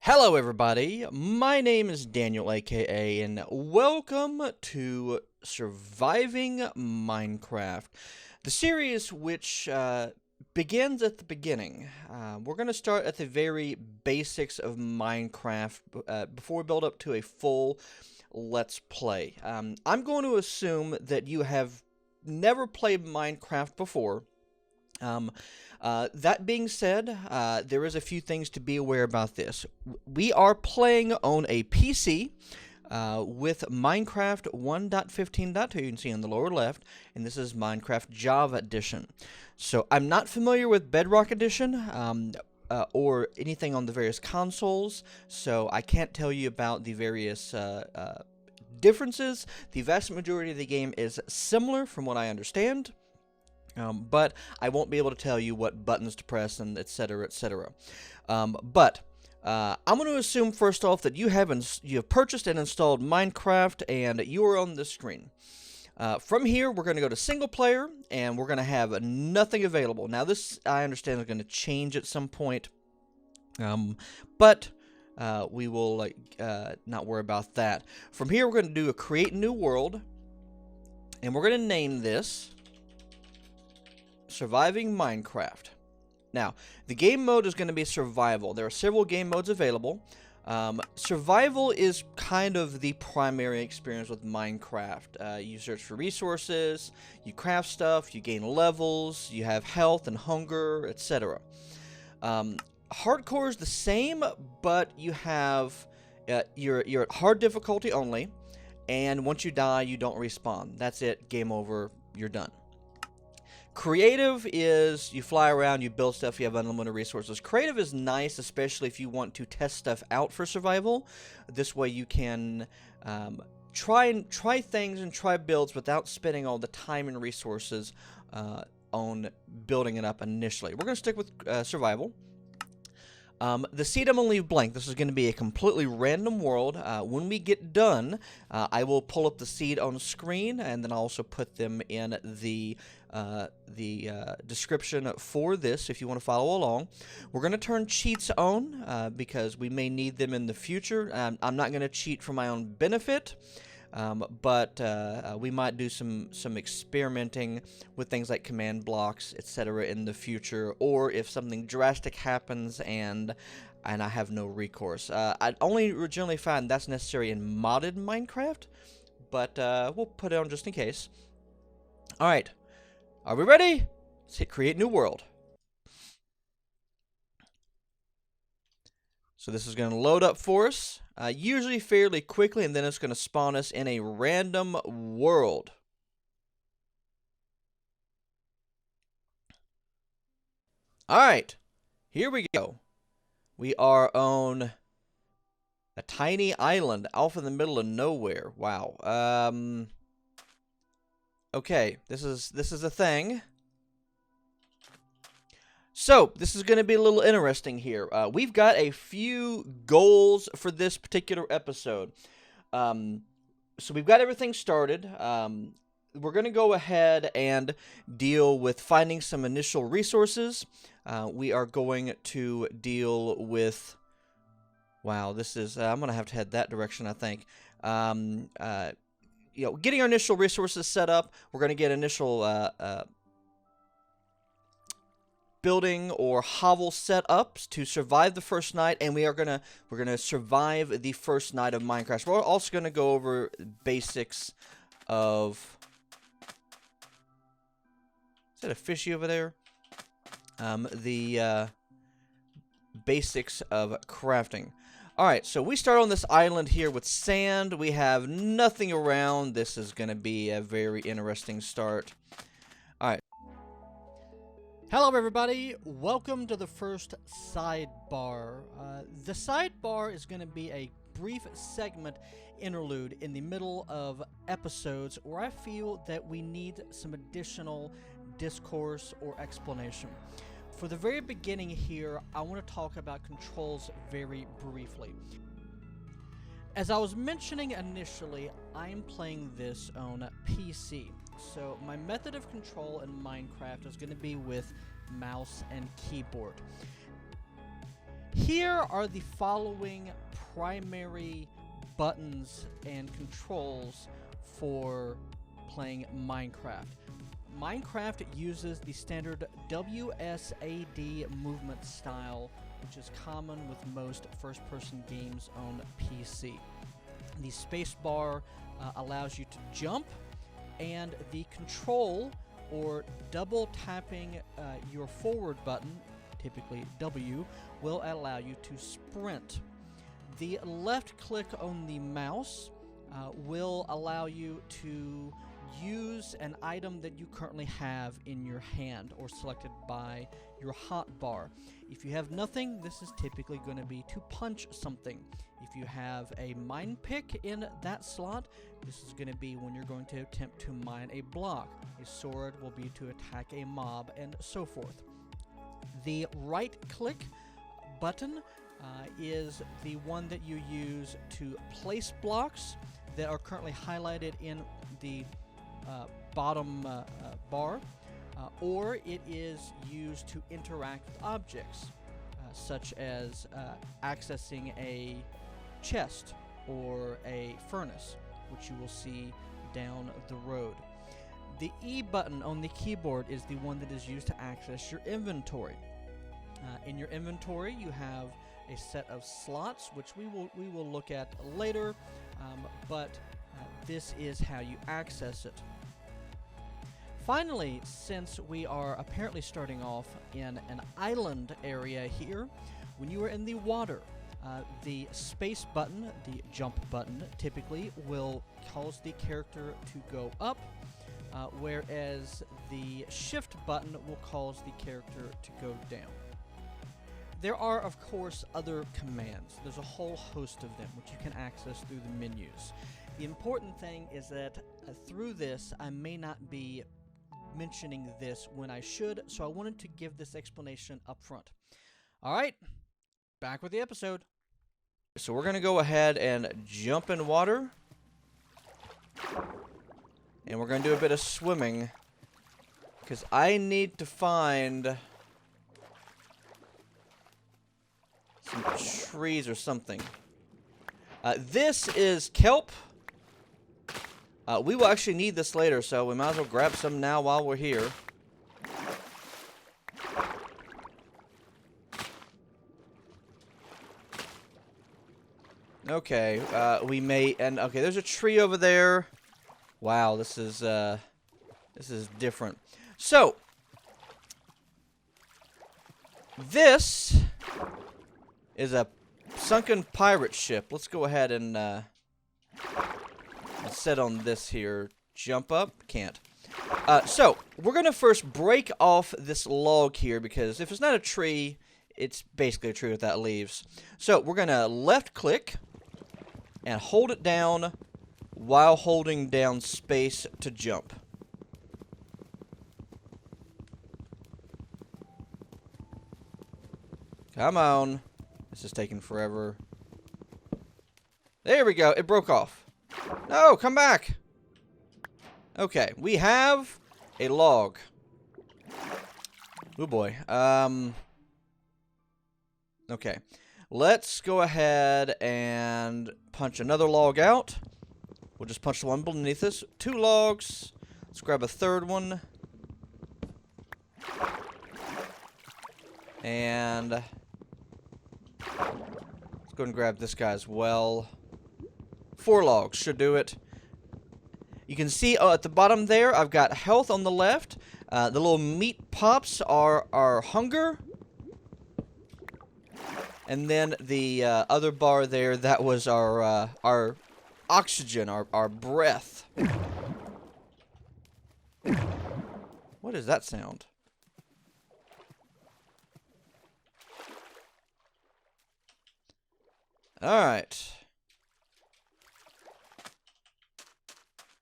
Hello, everybody. My name is DanielAKA, and welcome to Surviving Minecraft, the series which begins at the beginning. We're going to start at the very basics of Minecraft before we build up to a full Let's Play. I'm going to assume that you have never played Minecraft before. That being said, there is a few things to be aware about this. We are playing on a PC with Minecraft 1.15.2, you can see on the lower left, and this is Minecraft Java Edition. So I'm not familiar with Bedrock Edition or anything on the various consoles, so I can't tell you about the various differences. The vast majority of the game is similar from what I understand. But I won't be able to tell you what buttons to press and etc. etc. I'm going to assume first off that you have purchased and installed Minecraft and you are on this screen. From here, we're going to go to single player and we're going to have nothing available. Now this I understand is going to change at some point, but we will not worry about that. From here, we're going to do a create new world, and we're going to name this Surviving Minecraft. Now, the game mode is going to be survival. There are several game modes available. Survival is kind of the primary experience with Minecraft. You search for resources, you craft stuff, you gain levels, you have health and hunger, etc. Hardcore is the same, but you have you're at hard difficulty only, and once you die, you don't respawn. That's it. Game over. You're done. Creative is you fly around, you build stuff, you have unlimited resources. Creative is nice, especially if you want to test stuff out for survival. This way you can try things and try builds without spending all the time and resources on building it up initially. We're going to stick with survival. The seed I'm going to leave blank. This is going to be a completely random world. When we get done, I will pull up the seed on screen, and then I'll also put them in the description for this if you want to follow along. We're going to turn cheats on because we may need them in the future. I'm not going to cheat for my own benefit. But we might do some experimenting with things like command blocks, etc. in the future, or if something drastic happens and I have no recourse. I'd only originally find that's necessary in modded Minecraft, but we'll put it on just in case. Alright, are we ready? Let's hit create new world. So this is going to load up for us, usually fairly quickly, and then it's going to spawn us in a random world. Alright, here we go. We are on a tiny island off in the middle of nowhere. Wow. Okay, this is a thing. So, this is going to be a little interesting here. We've got a few goals for this particular episode. So we've got everything started. We're going to go ahead and deal with finding some initial resources. We are going to deal with... Wow, this is... I'm going to have to head that direction, I think. Getting our initial resources set up. We're going to get initial... building or hovel setups to survive the first night, and we're gonna survive the first night of Minecraft. We're also gonna go over basics of... Is that a fishy over there? The basics of crafting. Alright, so we start on this island here with sand. We have nothing around. This is gonna be a very interesting start. Alright. Hello everybody, welcome to the first sidebar. The sidebar is going to be a brief segment interlude in the middle of episodes where I feel that we need some additional discourse or explanation. For the very beginning here, I want to talk about controls very briefly. As I was mentioning initially, I am playing this on PC. So my method of control in Minecraft is going to be with mouse and keyboard. Here are the following primary buttons and controls for playing Minecraft. Minecraft uses the standard WSAD movement style, which is common with most first-person games on PC. The spacebar allows you to jump, and the control, or double tapping your forward button, typically W, will allow you to sprint. The left click on the mouse will allow you to use an item that you currently have in your hand or selected by your hotbar. If you have nothing, this is typically going to be to punch something. If you have a mine pick in that slot, this is going to be when you're going to attempt to mine a block. A sword will be to attack a mob, and so forth. The right click button is the one that you use to place blocks that are currently highlighted in the bottom bar, or it is used to interact with objects, such as accessing a chest or a furnace, which you will see down the road. The E button on the keyboard is the one that is used to access your inventory. In your inventory, you have a set of slots, which we will look at later, but this is how you access it. Finally, since we are apparently starting off in an island area here, when you are in the water, the space button, the jump button, typically will cause the character to go up, whereas the shift button will cause the character to go down. There are, of course, other commands. There's a whole host of them, which you can access through the menus. The important thing is that through this, I may not be mentioning this when I should, so I wanted to give this explanation up front. Alright, back with the episode. So we're going to go ahead and jump in water. And we're going to do a bit of swimming, because I need to find some trees or something. This is kelp. We will actually need this later, so we might as well grab some now while we're here. Okay, we may, and okay, there's a tree over there. Wow, this is different. So, this is a sunken pirate ship. Let's go ahead and set on this here. Jump up? Can't. So, we're going to first break off this log here, because if it's not a tree, it's basically a tree without leaves. So, we're going to left click and hold it down while holding down space to jump. Come on. This is taking forever. There we go. It broke off. No, come back. Okay, we have a log. Oh boy. Okay. Let's go ahead and punch another log out. We'll just punch the one beneath us. 2 logs. Let's grab a third one. And let's go and grab this guy as well. 4 logs should do it. You can see at the bottom there, I've got health on the left. The little meat pops are our hunger. And then the other bar there, that was our oxygen, our breath. What is that sound? Alright.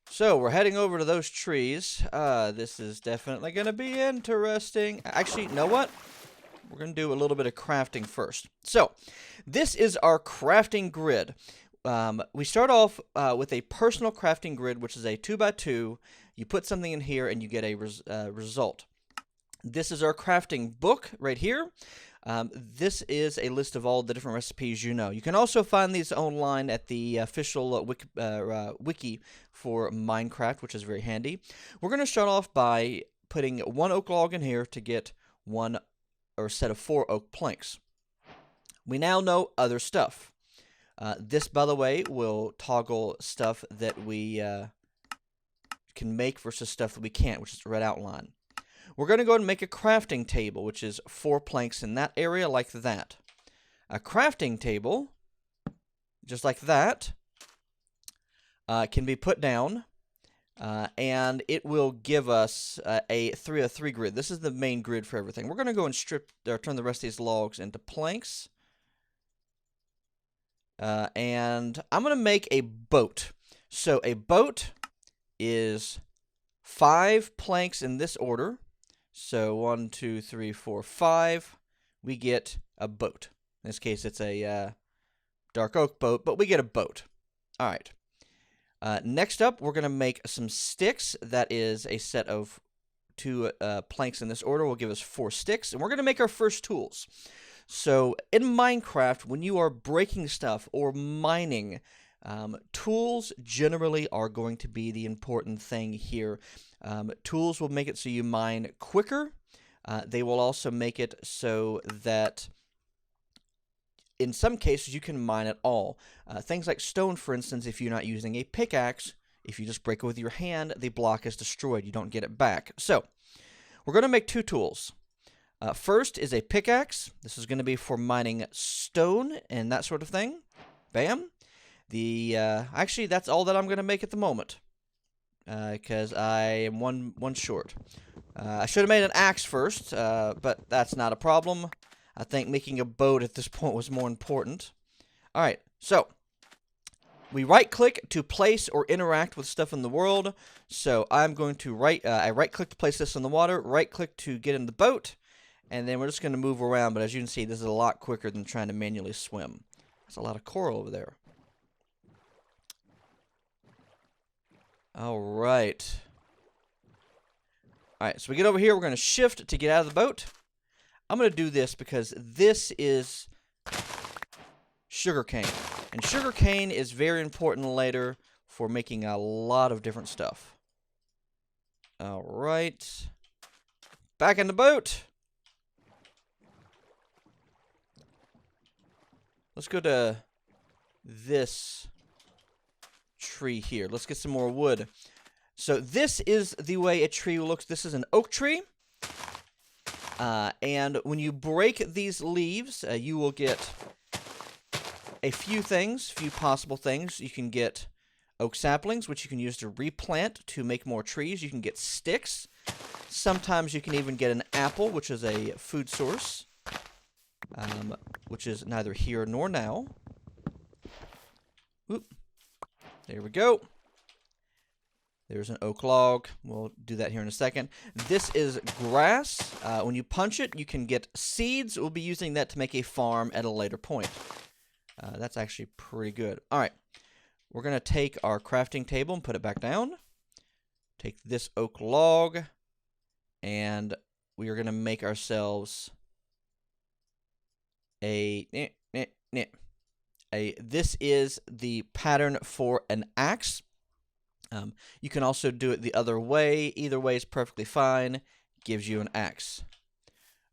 So, we're heading over to those trees. This is definitely going to be interesting. Actually, you know what? We're going to do a little bit of crafting first. So, this is our crafting grid. We start off with a personal crafting grid, which is a 2x2. You put something in here and you get a result. This is our crafting book right here. This is a list of all the different recipes you know. You can also find these online at the official wiki for Minecraft, which is very handy. We're going to start off by putting 1 oak log in here to get one or a set of 4 oak planks. We now know other stuff. This, by the way, will toggle stuff that we can make versus stuff that we can't, which is the red outline. We're going to go ahead and make a crafting table, which is 4 planks in that area like that. A crafting table, just like that, can be put down, and it will give us a 3-of-3 grid. This is the main grid for everything. We're going to go and turn the rest of these logs into planks. And I'm going to make a boat. So a boat is 5 planks in this order. So 1, 2, 3, 4, 5. We get a boat. In this case, it's a dark oak boat, but we get a boat. All right. Next up, we're going to make some sticks. That is a set of 2 planks in this order. Will give us 4 sticks. And we're going to make our first tools. So in Minecraft, when you are breaking stuff or mining, tools generally are going to be the important thing here. Tools will make it so you mine quicker. They will also make it so that in some cases you can mine at all. Things like stone, for instance, if you're not using a pickaxe, if you just break it with your hand, the block is destroyed. You don't get it back. So we're going to make 2 tools. First is a pickaxe. This is going to be for mining stone and that sort of thing. Bam. Actually, that's all that I'm going to make at the moment, because I am one short. I should have made an axe first, but that's not a problem. I think making a boat at this point was more important. All right, so we right-click to place or interact with stuff in the world. So I'm going to I right-click to place this in the water, right-click to get in the boat, and then we're just going to move around. But as you can see, this is a lot quicker than trying to manually swim. There's a lot of coral over there. All right. All right, so we get over here. We're going to shift to get out of the boat. I'm going to do this because this is sugarcane. And sugarcane is very important later for making a lot of different stuff. All right. Back in the boat. Let's go to this tree here. Let's get some more wood. So this is the way a tree looks. This is an oak tree. And when you break these leaves, you will get a few possible things. You can get oak saplings, which you can use to replant to make more trees. You can get sticks. Sometimes you can even get an apple, which is a food source, which is neither here nor now. Oop. There we go. There's an oak log. We'll do that here in a second. This is grass. When you punch it, you can get seeds. We'll be using that to make a farm at a later point. That's actually pretty good. All right. We're going to take our crafting table and put it back down. Take this oak log, and we are going to make ourselves this is the pattern for an axe. You can also do it the other way. Either way is perfectly fine. Gives you an axe.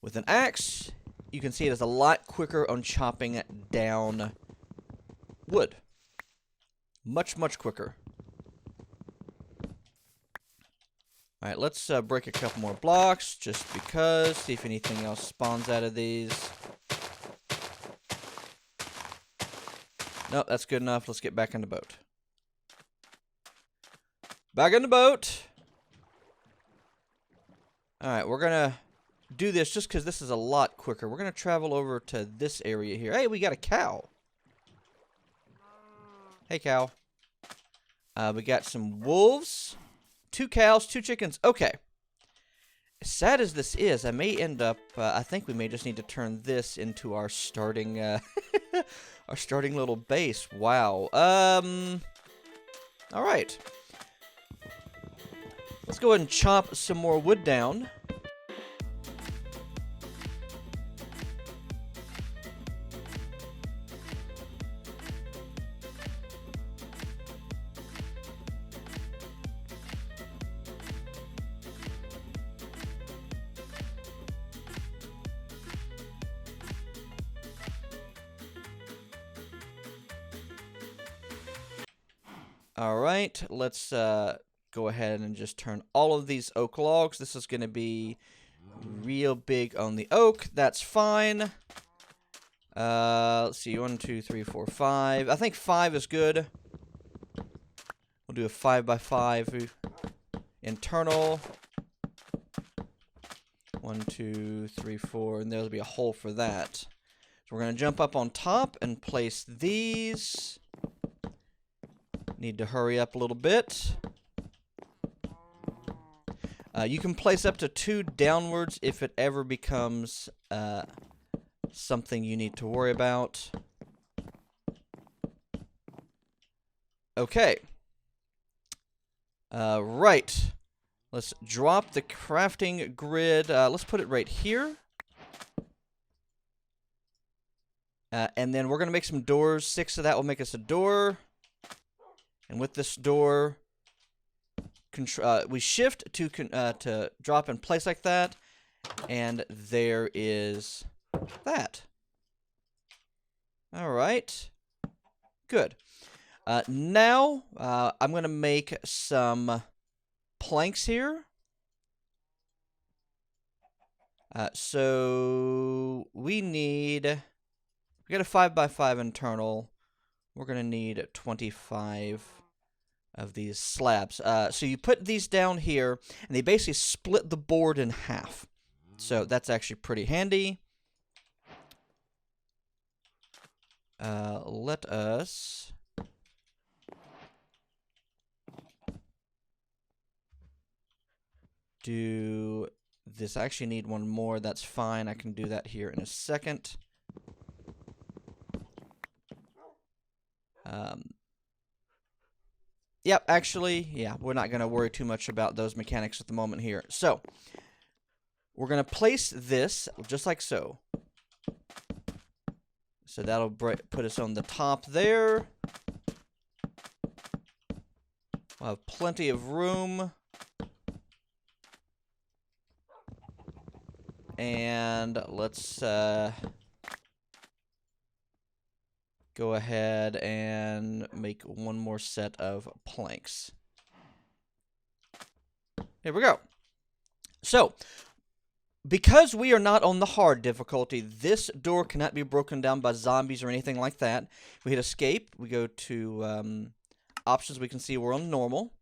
With an axe, you can see it is a lot quicker on chopping down wood. Much, much quicker. Alright, let's break a couple more blocks, just because. See if anything else spawns out of these. Nope, that's good enough. Let's get back in the boat. Back in the boat. Alright, we're going to do this just because this is a lot quicker. We're going to travel over to this area here. Hey, we got a cow. Hey, cow. We got some wolves. 2 cows, 2 chickens. Okay. As sad as this is, I may end up... I think we may just need to turn this into our starting... our starting little base. Wow. Alright. Let's go ahead and chop some more wood down. All right, let's go ahead and just turn all of these oak logs. This is going to be real big on the oak. That's fine. Let's see, 1, 2, 3, 4, 5. I think 5 is good. We'll do a 5 by 5 internal. 1, 2, 3, 4, and there'll be a hole for that. So we're going to jump up on top and place these. Need to hurry up a little bit. You can place up to 2 downwards if it ever becomes something you need to worry about. Okay. Right. Let's drop the crafting grid. Let's put it right here. And then we're going to make some doors. 6 of that will make us a door. And with this door, we shift to drop in place like that. And there is that. All right. Good. Now, I'm going to make some planks here. So we got a 5 by 5 internal. We're going to need 25 of these slabs. So you put these down here, and they basically split the board in half. So that's actually pretty handy. Let us do this. I actually need one more. That's fine. I can do that here in a second. Yep, actually, yeah, we're not going to worry too much about those mechanics at the moment here. So, we're going to place this just like so. So that'll put us on the top there. We'll have plenty of room. And let's go ahead and make one more set of planks. Here we go. So, because we are not on the hard difficulty, this door cannot be broken down by zombies or anything like that. We hit escape. We go to options. We can see we're on normal.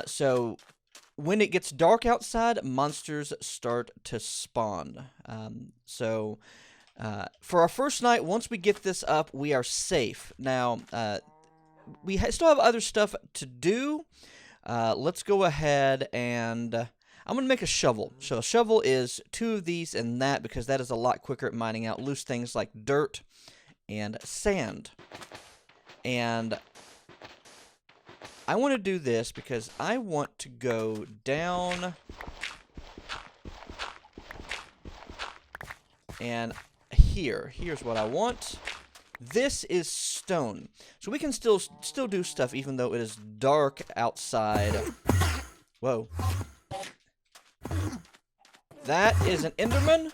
So, when it gets dark outside, monsters start to spawn. For our first night, once we get this up, we are safe. Now, we still have other stuff to do. Let's go ahead and I'm going to make a shovel. So a shovel is 2 of these and that because that is a lot quicker at mining out loose things like dirt and sand. And I want to do this because I want to go down and here's what I want. This is stone. So we can still do stuff even though it is dark outside. Whoa. That is an Enderman.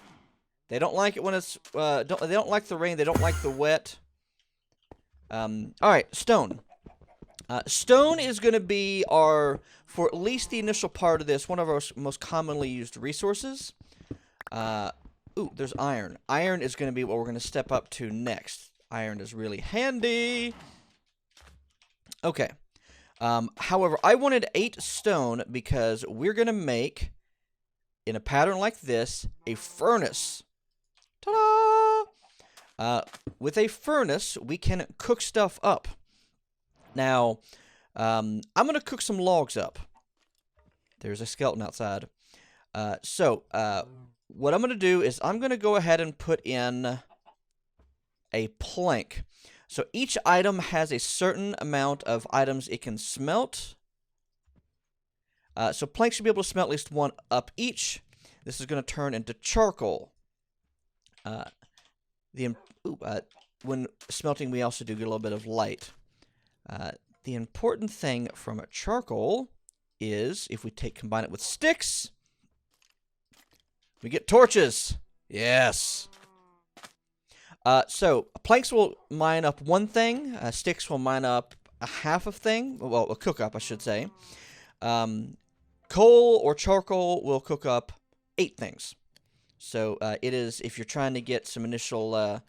They don't like it when it's they don't like the rain, they don't like the wet. Alright, stone. Stone is going to be for at least the initial part of this, one of our most commonly used resources. Ooh, there's iron. Iron is going to be what we're going to step up to next. Iron is really handy. Okay. However, I wanted 8 stone because we're going to make, in a pattern like this, a furnace. Ta-da! With a furnace, we can cook stuff up. Now, I'm going to cook some logs up. There's a skeleton outside. What I'm going to do is I'm going to go ahead and put in a plank. So each item has a certain amount of items it can smelt. So planks should be able to smelt at least 1 up each. This is going to turn into charcoal. When smelting, we also do get a little bit of light. The important thing from a charcoal is if we combine it with sticks, we get torches. Yes. So planks will mine up one thing. Sticks will mine up a half of thing. Well, a cook up, I should say. Coal or charcoal will cook up 8 things. So it is, if you're trying to get some initial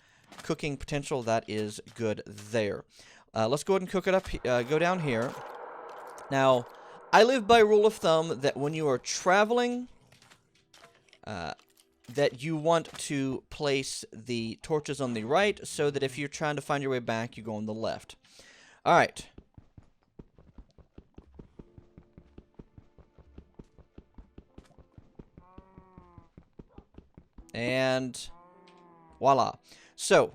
cooking potential, that is good there. Let's go ahead and cook it up. Go down here. Now, I live by rule of thumb that when you are traveling, that you want to place the torches on the right, so that if you're trying to find your way back, you go on the left. All right. And voila. So,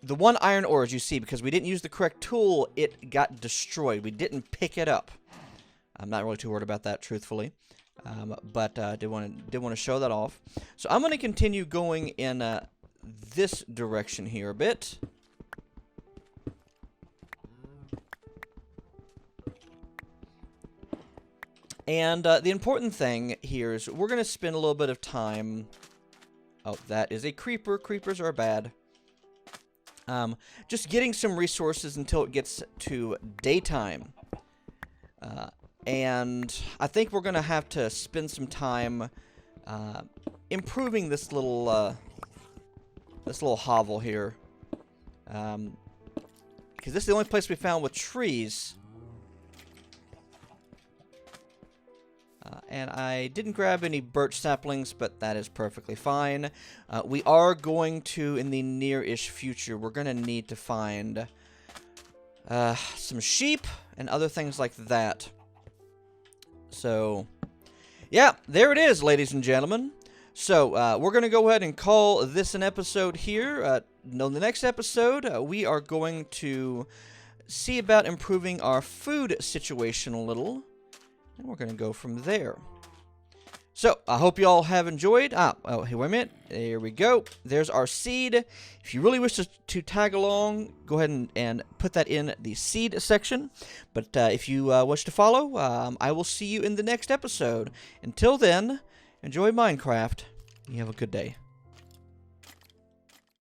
the 1 iron ore, as you see, because we didn't use the correct tool, it got destroyed. We didn't pick it up. I'm not really too worried about that, truthfully. But did want to show that off. So I'm going to continue going in this direction here a bit. And the important thing here is we're going to spend a little bit of time... Oh, that is a creeper. Creepers are bad. Just getting some resources until it gets to daytime. And I think we're going to have to spend some time improving this little hovel here. Because this is the only place we found with trees. And I didn't grab any birch saplings, but that is perfectly fine. We are going to, in the near-ish future, we're going to need to find some sheep and other things like that. So, yeah, there it is, ladies and gentlemen. So, we're going to go ahead and call this an episode here. In the next episode, we are going to see about improving our food situation a little. And we're going to go from there. So, I hope you all have enjoyed. Oh, hey, wait a minute. There we go. There's our seed. If you really wish to tag along, go ahead and put that in the seed section. But if you wish to follow, I will see you in the next episode. Until then, enjoy Minecraft. You have a good day.